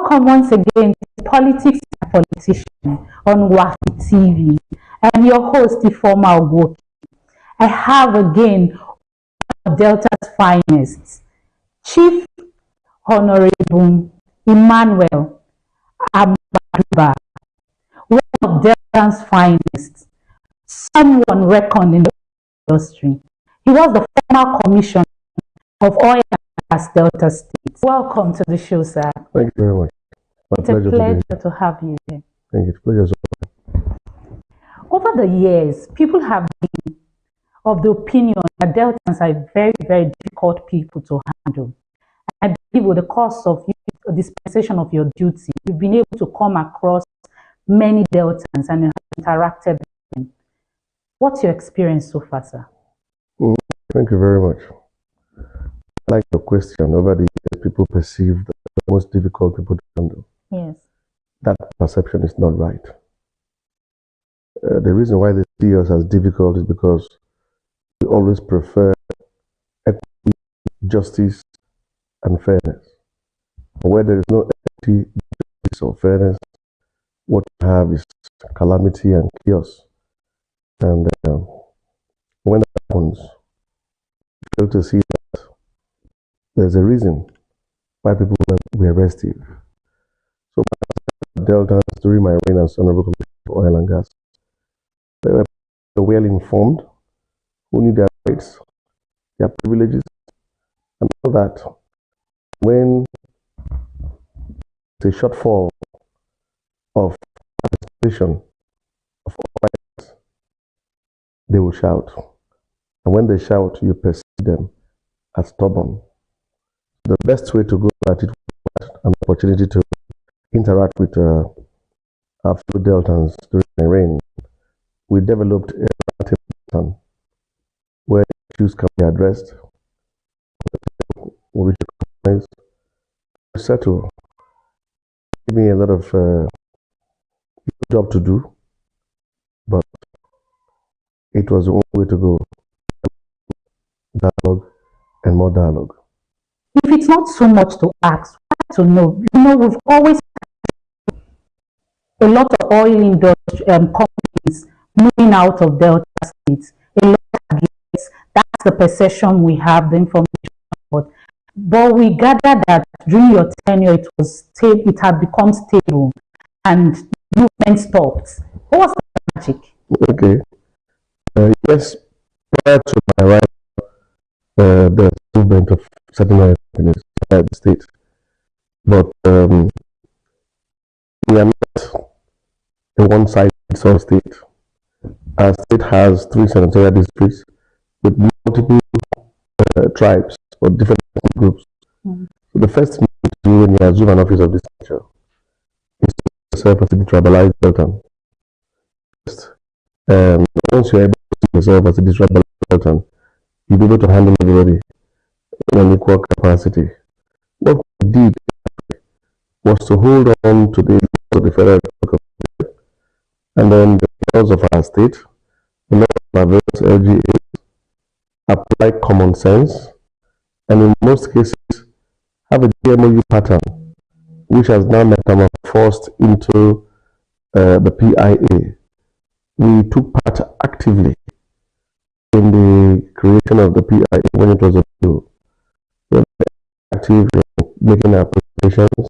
Welcome once again to Politics and Politician on WAFFI TV. I'm your host, Ifeoma Ogwoke. I have again one of Delta's finest, Chief Honorable Emmanuel Amgbaduba, one of Delta's finest, someone reckoned in the industry. He was the former commissioner of oil and gas Delta State. Welcome to the show, sir. Thank you very much. It's a pleasure to have you here. Thank you. It's a pleasure. Over the years, people have been of the opinion that Deltans are very, very difficult people to handle. I believe with the course of dispensation of your duty, you've been able to come across many Deltans and have interacted with them. What's your experience so far, sir? Thank you very much. I like your question. Over the years, people perceive that the most difficult people to handle. Yes. That perception is not right. The reason why they see us as difficult is because we always prefer equity, justice, and fairness. But where there is no equity, justice, or fairness, what you have is calamity and chaos. And when that happens, you fail to see that there's a reason why people were restive. So Delta, during my reign as Honorable Commissioner for Oil and Gas, they were well informed, who knew their rights, their privileges, and all that. When there's a shortfall of participation of all rights, they will shout. And when they shout, you perceive them as stubborn. The best way to go about it was an opportunity to interact with our fellow Deltans during my reign. We developed a plan where issues can be addressed, we reach a compromise, settle. Give me a lot of job to do, but it was the only way to go. Dialogue and more dialogue. If it's not so much to ask, to know, we've always had a lot of oil industry companies moving out of Delta states. A lot of targets, that's the perception we have, the information. But we gathered that during your tenure, it had become stable and movement stopped. What was the magic? Okay. Yes, prior to my arrival, the movement of certain oil companies inside the state. But we are not a one-size-fits-all state. Our state has 3 senatorial districts with multiple tribes or different groups. So the first thing to do when you assume an office of this nature is to yourself as a detribalized Deltan. First, once you're able to see yourself as a detribalized Deltan, you'll be able to handle everybody in an equal capacity. What we did was to hold on to the laws of the Federal Republic of Nigeria, and then the laws of our state, the laws of our various LGAs, apply common sense, and in most cases have a DMOU pattern, which has now metamorphosed into the PIA. We took part actively in the creation of the PIA when it was a bill. We were active in making our presentations,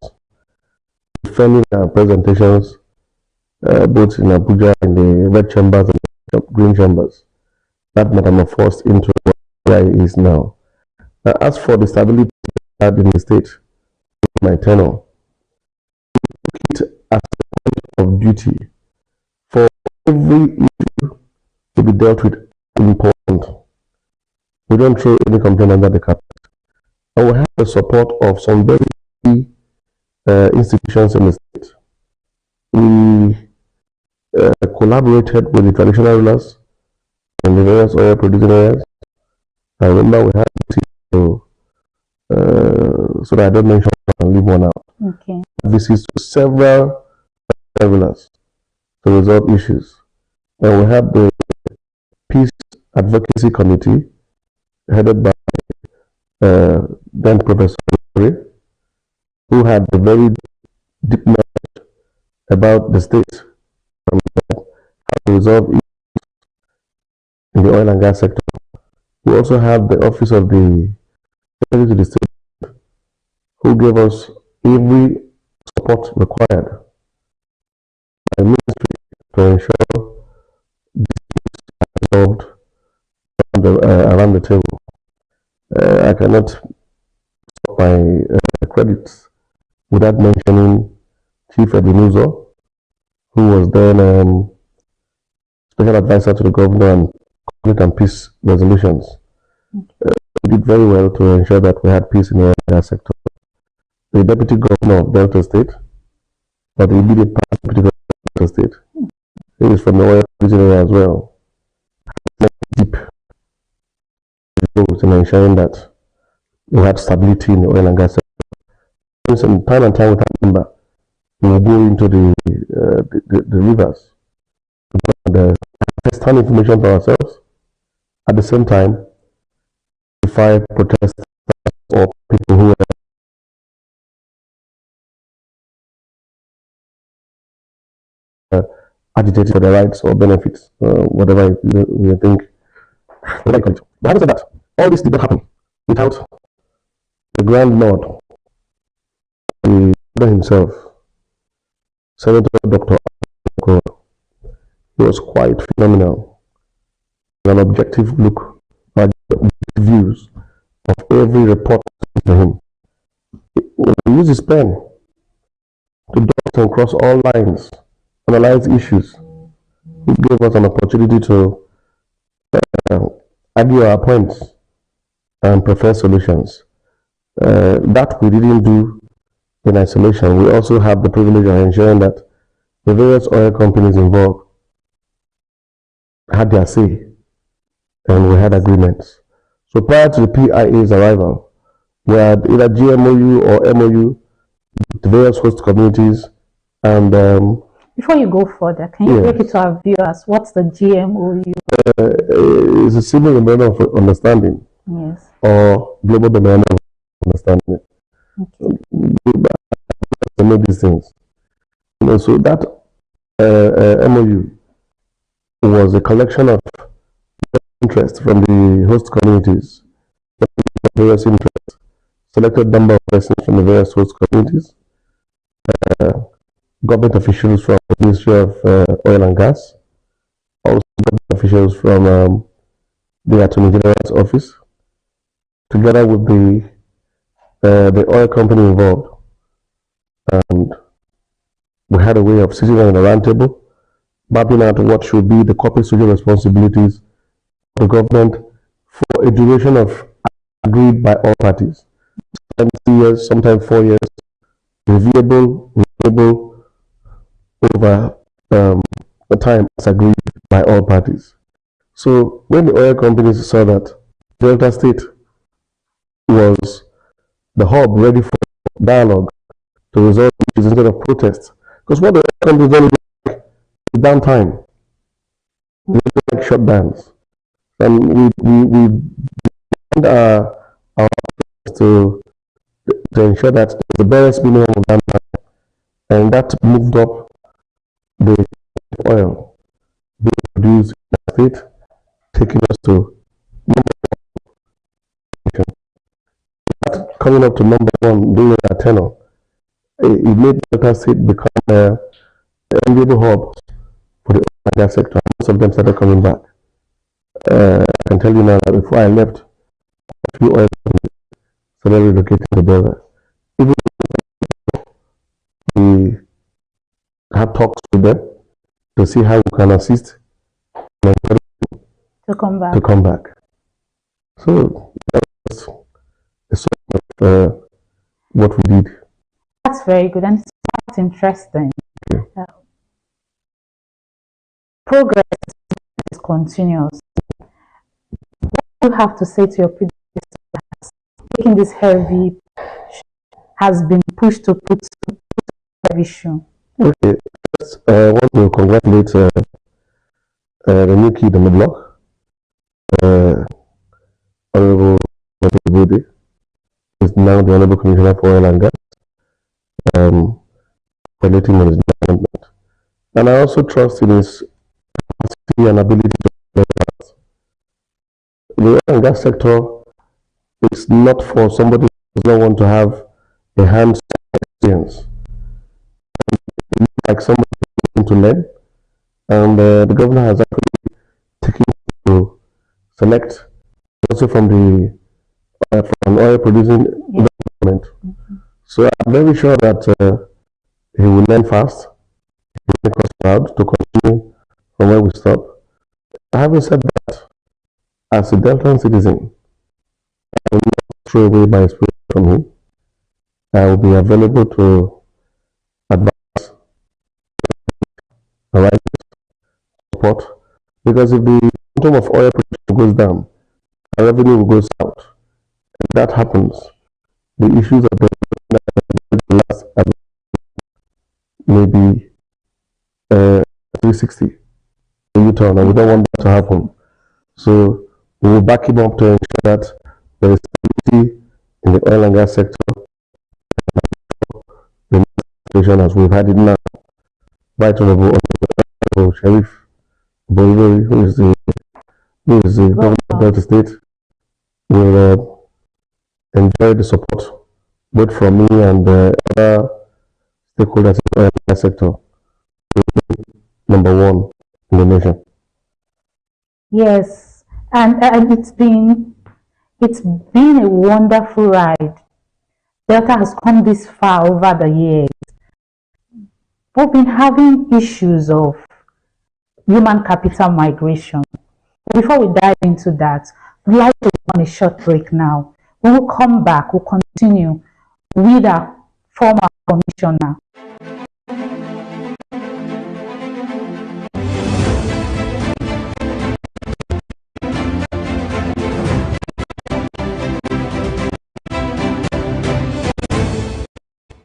defending our presentations, both in Abuja, in the red chambers and the green chambers. That metamorphosed into what PIA is now. As for the stability we had in the state, in my tenure, we took it as a point of duty for every issue to be dealt with important. We don't throw any complaint under the carpet. And we have the support of some very key institutions in the state. We collaborated with the traditional rulers in the various oil producing areas. I remember we had so that I don't mention and leave one out. Okay. Visits to several rulers to resolve issues. And we had the Peace Advocacy Committee headed by then Professor, who had the very deep knowledge about the state and how to resolve issues in the oil and gas sector. We also have the Office of the Secretary to the State, who gave us every support required by ministry to ensure resolved around the table. I cannot stop my credits without mentioning Chief Ebenezer, who was then special advisor to the governor on conflict and peace resolutions. He did very well to ensure that we had peace in the oil and gas sector. The deputy governor of Delta State, or the immediate deputy governor of Delta State, he is from the oil region as well. Deep in ensuring that we had stability in the oil and gas sector. Some time and time without number, we will go into the rivers and first-hand information for ourselves. At the same time, fight protesters or people who are agitating for their rights or benefits, whatever we think. But having said that, all this did not happen without the grand lord, the himself, Senator Dr. Amgbaduba. He was quite phenomenal. An objective look, views of every report to him. He used his pen to dot and cross all lines, analyze issues. He gave us an opportunity to argue our points and prefer solutions. That we didn't do in isolation. We also have the privilege of ensuring that the various oil companies involved had their say and we had agreements. So prior to the PIA's arrival, we had either GMOU or MOU with the various host communities. And before you go further, can you break it to our viewers? What's the GMOU? It's a single memorandum of understanding, yes, or global memorandum of understanding. Okay. To know these things. So that MOU was a collection of interest from the host communities, various interests, selected number of persons from the various host communities, government officials from the Ministry of Oil and Gas, also government officials from the Attorney General's office, together with the oil company involved. And we had a way of sitting on a round table, mapping out what should be the corporate social responsibilities of the government for a duration of agreed by all parties. Sometimes 3 years, sometimes 4 years, reviewable over the time as agreed by all parties. So when the oil companies saw that Delta State was the hub ready for dialogue to resolve issues instead of protests, because what the oil companies don't like is downtime, they don't like shutdowns, and we our to ensure that the barest minimum of downtime, and that moved up the oil being produced in the state, taking us to coming up to number one during our tenure. It made Delta State become an enviable hub for the oil and gas sector. Most of them started coming back. I can tell you now that before I left, a few oil companies started relocating to Delta. Even we have talks with them to see how we can assist to come back. So that was a sort of what we did. That's very good, and it's quite interesting. Progress is continuous. What do you have to say to your predecessors? Taking this heavy has been pushed to put heavy shoe. Okay, first, I want to congratulate the new kid on the block, Honorable Bode, is now the Honorable Commissioner for Oil and Gas. relating on his development. And I also trust in his capacity and ability to develop. The oil and gas sector is not for somebody who does not want to have a hands-on experience. It looks like somebody wants to learn, and the governor has actually taken to select also from the from oil producing government. So I'm very sure that he will learn fast, he will make us proud to continue from where we stop. Having said that, as a Deltan citizen, I will not throw away my spirit from him. I will be available to advise, provide support, because if the quantum of oil production goes down, our revenue will go south. If that happens, the issues of the last maybe 360 U-turn, and we don't want that to happen. So we will back him up to ensure that there is stability in the oil and gas sector, the situation as we've had it now. Right Honorable Sheriff Boliveri, who is the governor of the state, will enjoy the support both from me and the other stakeholders in the oil and gas sector. Number one in the nation. Yes, and it's been a wonderful ride. Delta has come this far over the years. We've been having issues of human capital migration. Before we dive into that, we'd like to go on a short break now. When we come back, we'll continue with our former commissioner.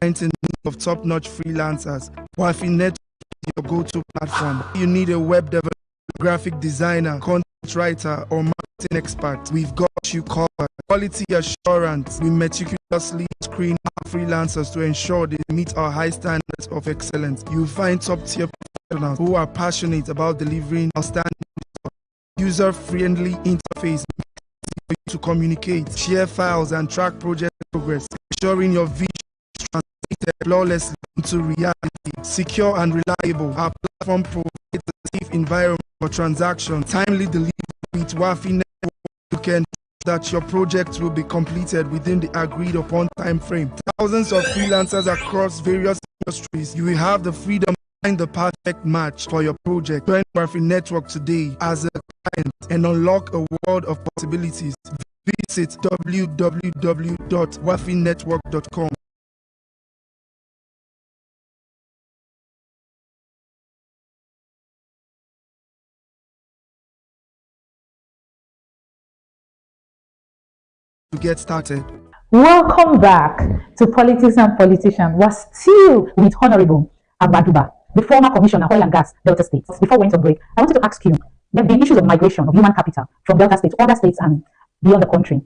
In need of top-notch freelancers, WAFFI Network is your go-to platform. You need a web developer, graphic designer, content writer, or marketing expert. We've got you covered. Quality assurance. We meticulously screen our freelancers to ensure they meet our high standards of excellence. You'll find top-tier professionals who are passionate about delivering outstanding user-friendly interface for you to communicate, share files, and track project progress, ensuring your vision flawlessly into reality. Secure and reliable, our platform provides a safe environment for transaction, timely delivery with WAFFI Network. You can that your project will be completed within the agreed upon time frame. Thousands of freelancers across various industries. You will have the freedom to find the perfect match for your project. Join WAFFI Network today as a client and unlock a world of possibilities. Visit www.waffinetwork.com. to get started. Welcome back to Politics and Politicians. We're still with Honorable Amgbaduba, the former Commissioner, Oil and Gas, Delta State. Before we went on break, I wanted to ask you the issues of migration of human capital from Delta State to other states and beyond the country.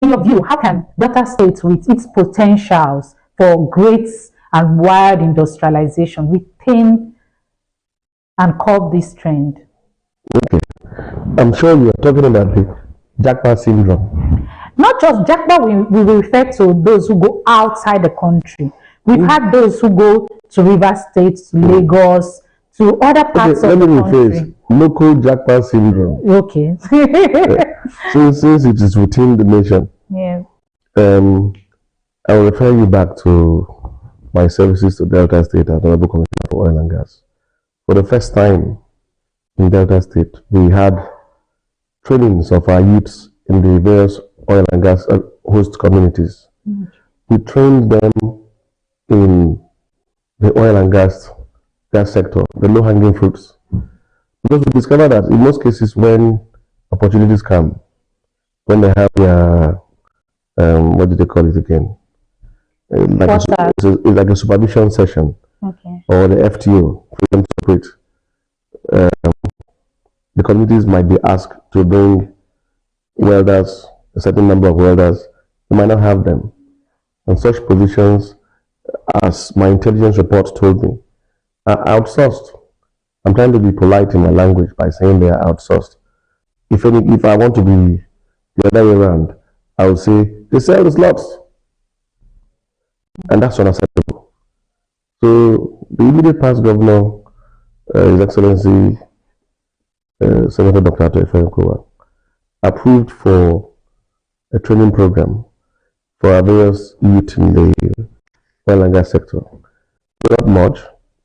In your view, how can Delta State, with its potentials for great and wide industrialization, retain and curb this trend? Okay. I'm sure you are talking about the jackpot syndrome. Not just jackpot, we refer to those who go outside the country. We've had those who go to River State, to Lagos, to other parts of the country. Local jackpot syndrome. Okay. Since it is within the nation, Yeah. I will refer you back to my services to Delta State as Honorable Commissioner for Oil and Gas. For the first time in Delta State, we had trainings of our youths in the various oil and gas host communities. We trained them in the oil and gas sector, the low-hanging fruits. Because we discovered that in most cases when opportunities come, when they have their, what do they call it again? It's like a supervision session, Okay. or the FTO, freedom to operate. The communities might be asked to bring welders, a certain number of welders. They might not have them. On such positions, as my intelligence report told me, are outsourced. I'm trying to be polite in my language by saying they are outsourced. If I want to be the other way around, I would say they sell the slots, and that's unacceptable. So the immediate past governor, His Excellency Senator Dr. Ato approved for a training program for our various youth in the oil and gas sector. Not much,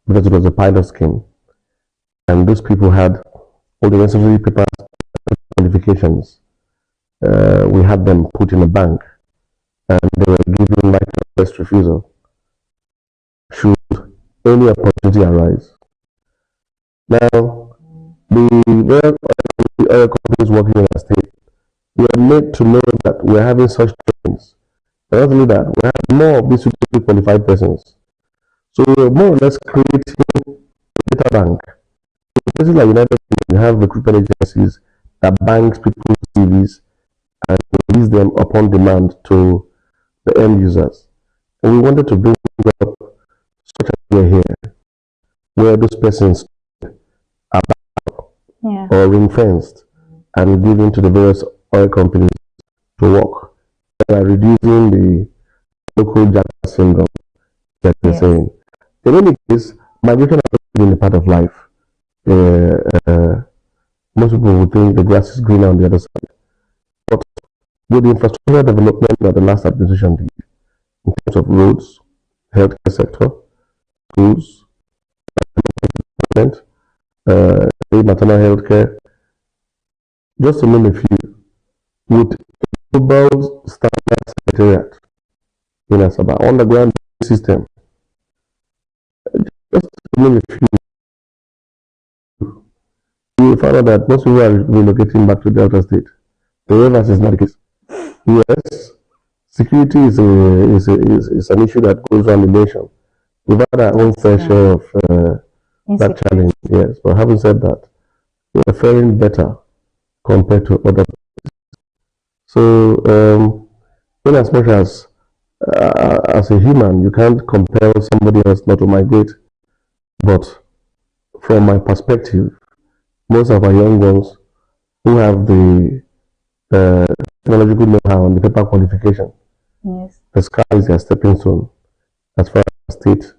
because it was a pilot scheme, and those people had all the necessary papers, qualifications. We had them put in a bank, and they were given right of first refusal should any opportunity arise. Now, the oil companies working in our state, we are made to know that we are having such trainings. And not only that, we have more of these suitably qualified persons. So we're more or less creating a data bank. In places like United Kingdom, you have recruitment agencies that banks people's CVs and release them upon demand to the end users. And we wanted to bring up such as we're here, where those persons are or ring fenced and given to the various oil companies to work. They are reducing the local jacker syndrome that they're saying. In any case, migration has been a part of life. Most people would think the grass is greener on the other side. But with the infrastructure development that the last administration did, in terms of roads, healthcare sector, schools, maternal healthcare, just to name a few, with a global standard secretariat in Asaba, underground system, just to name a few, you will find out that most people are relocating back to Delta State. The reverse is not the case. Yes, security is an issue that goes on in the nation. We've had our own fair share of that challenge, yes. But having said that, we're faring better compared to other places. So, in as much as a human, you can't compel somebody else not to migrate. But from my perspective, most of our young ones who have the technological know-how and the paper qualification, the sky is their stepping stone as far as the state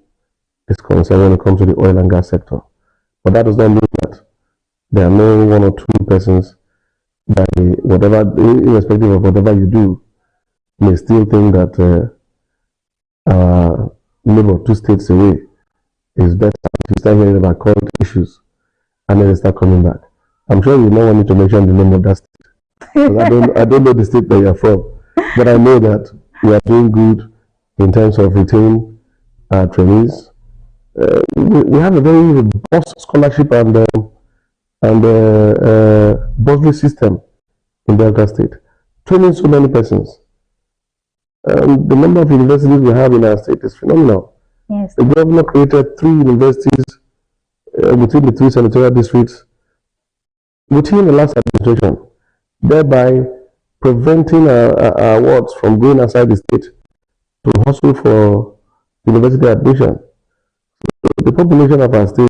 is concerned when it comes to the oil and gas sector. But that does not mean that there are no one or two persons that whatever, irrespective of whatever you do, may still think that neighbor 2 states away is better. You start hearing about current issues and then they start coming back. I'm sure you don't want me to mention the name of that state. I don't know the state that you're from, but I know that we are doing good in terms of retaining trainees. We have a very robust scholarship and bursary system in Delta State, training so many persons. The number of universities we have in our state is phenomenal. Yes. The governor created 3 universities within the 3 senatorial districts within the last administration, thereby preventing our wards from going outside the state to hustle for university admission. So the population of our state,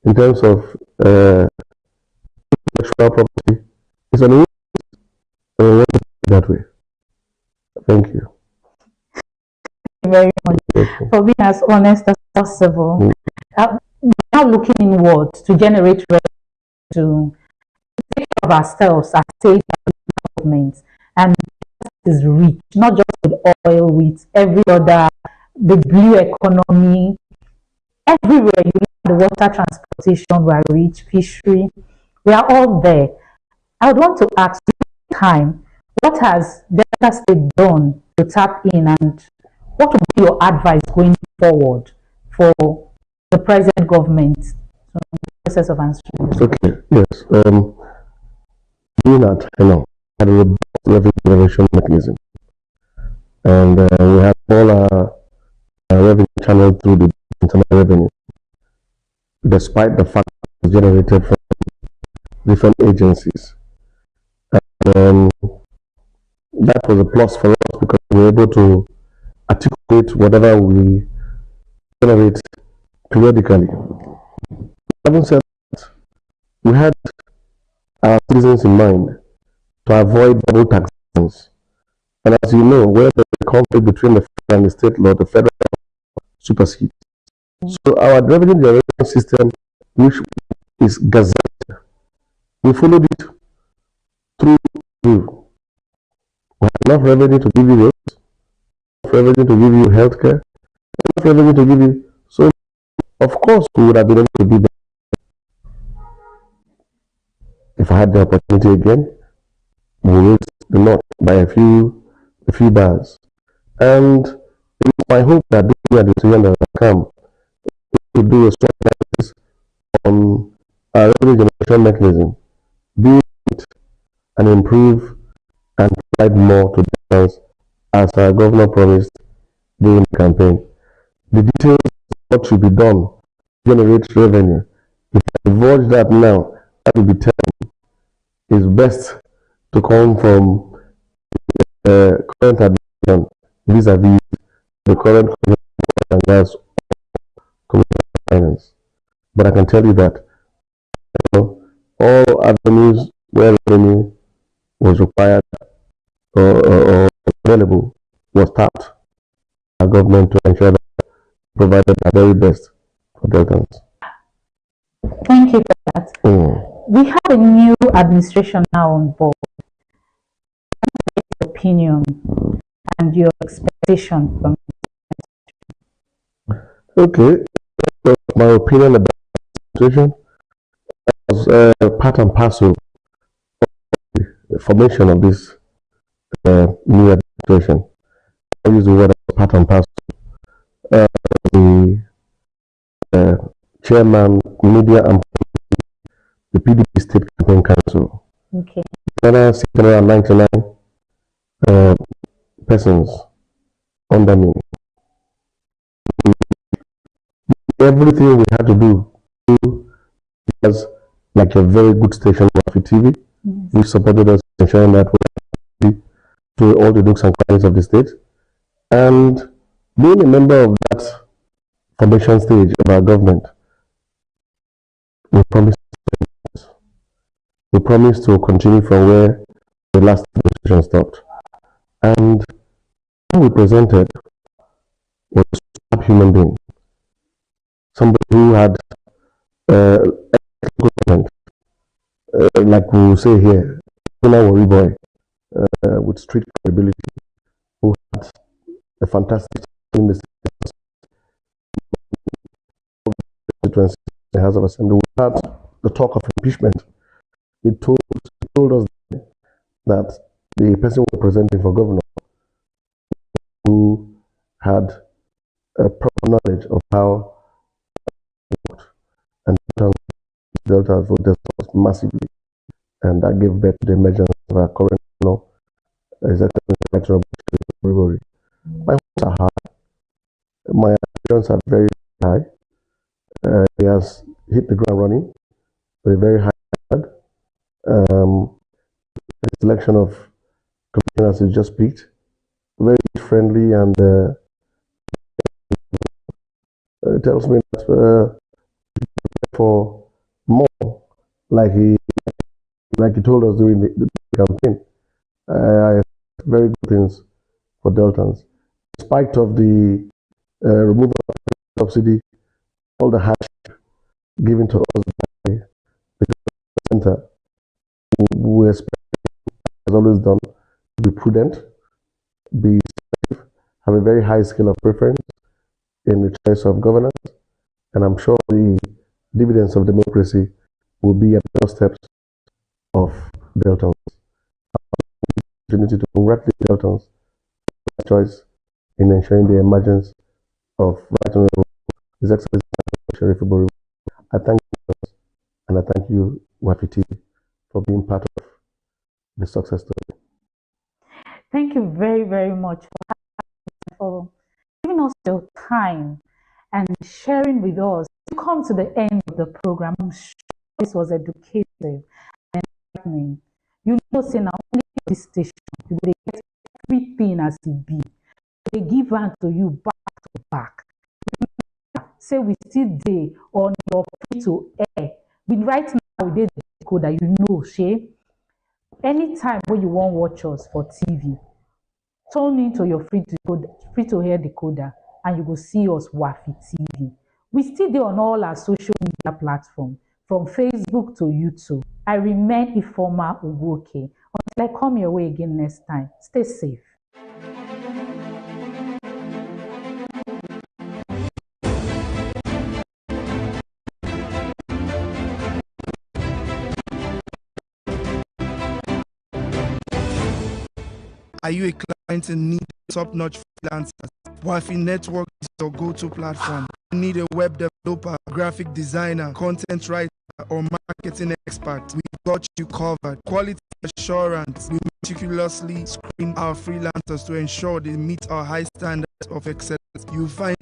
in terms of intellectual property, is on the way that way. Thank you. Very much for being as honest as possible. Now looking inwards to generate revenue to take care of ourselves as state governments, and is rich, not just with oil, with every other, the blue economy, everywhere. You look at the water transportation, we are rich, fishery, we are all there. I would want to ask time, what has Delta State done to tap in, and what would be your advice going forward for the present government in the process of answering? Okay, yes. Being at had a robust revenue generation mechanism, and we have all our revenue channeled through the internal revenue, despite the fact that it was generated from different agencies. And that was a plus for us because we were able to articulate whatever we generate periodically. Having said that, we had our citizens in mind to avoid double taxations. And as you know, where there's a conflict between the federal and the state law, the federal supersedes. So our revenue generation system, which is gazetted, we followed it through. We have enough revenue to give you roads, enough revenue to give you healthcare, enough revenue to give you. So, of course, we would have been able to do that if I had the opportunity again. We raised the note by a few bars, and it's my hope that this year the decision that will come to do a strong emphasis on our revenue generation mechanism, build it and improve and provide more to the as our governor promised during the campaign. The details of what should be done to generate revenue, if I divulge that now, that will be telling. It's best to come from current administration vis-a-vis the current commissioner and that's commissioner of finance. But I can tell you that all avenues where revenue was required or available was tapped by government to ensure that provided the very best for Deltans. Thank you for that. We have a new administration now on board. Your opinion and your expectation from Okay, so my opinion about the situation was part and parcel of the formation of this new administration. I use the word part and parcel. The chairman, media, and the PDP State Campaign Council. okay. There are 699 persons under me. Everything we had to do was like a very good station, WAFFI TV, which supported us ensuring that we to all the nooks and crannies of the state. And being a member of that formation stage of our government, we promised to continue from where the last administration stopped. And what we presented was a human being, somebody who had government, like we will say here, a worry boy with street credibility, who had a fantastic in the House of Assembly. We had the talk of impeachment. He told us that the person we're presenting for governor, who had a proper knowledge of how and Delta voted massively, and that gave birth to the emergence of our current executive Gregory. My hopes are high. My aspirations are very high. He has hit the ground running with a very high standard. The selection of commissioners is just peaked. Very friendly and tells me that for more, like he told us during the campaign. I have very good things for Deltans. In spite of the removal of the subsidy, all the hardship given to us by the center, we expect, as always done, to be prudent, be safe, have a very high scale of preference in the choice of governance, and I'm sure the dividends of democracy will be at the doorsteps of Deltans. Opportunity to congratulate Deltans for their choice in ensuring the emergence of Right Honorable His Excellency Sheriff Ibori. I thank you and I thank you, WAFFI TV, for being part of the success story. Thank you very, very much for giving us your time and sharing with us. To come to the end of the program, I'm sure this was educative and enlightening. You know, say now only this station, you will get everything as it be. They give out to you back to back. say we still dey on your free to air. Right now we dey the decoder, you know, shey. Anytime when you wan watch us for TV, tune into your free to air decoder and you go see us WAFFI TV. We still dey on all our social media platforms, from Facebook to YouTube. I remain Ifeoma Ugwuoke. Until I come your way again next time, stay safe. Are you a client in need of top-notch freelancers? WAFFI Network is your go-to platform. You need a web developer, graphic designer, content writer, or marketing expert? We've got you covered. Quality assurance. We meticulously screen our freelancers to ensure they meet our high standards of excellence. You find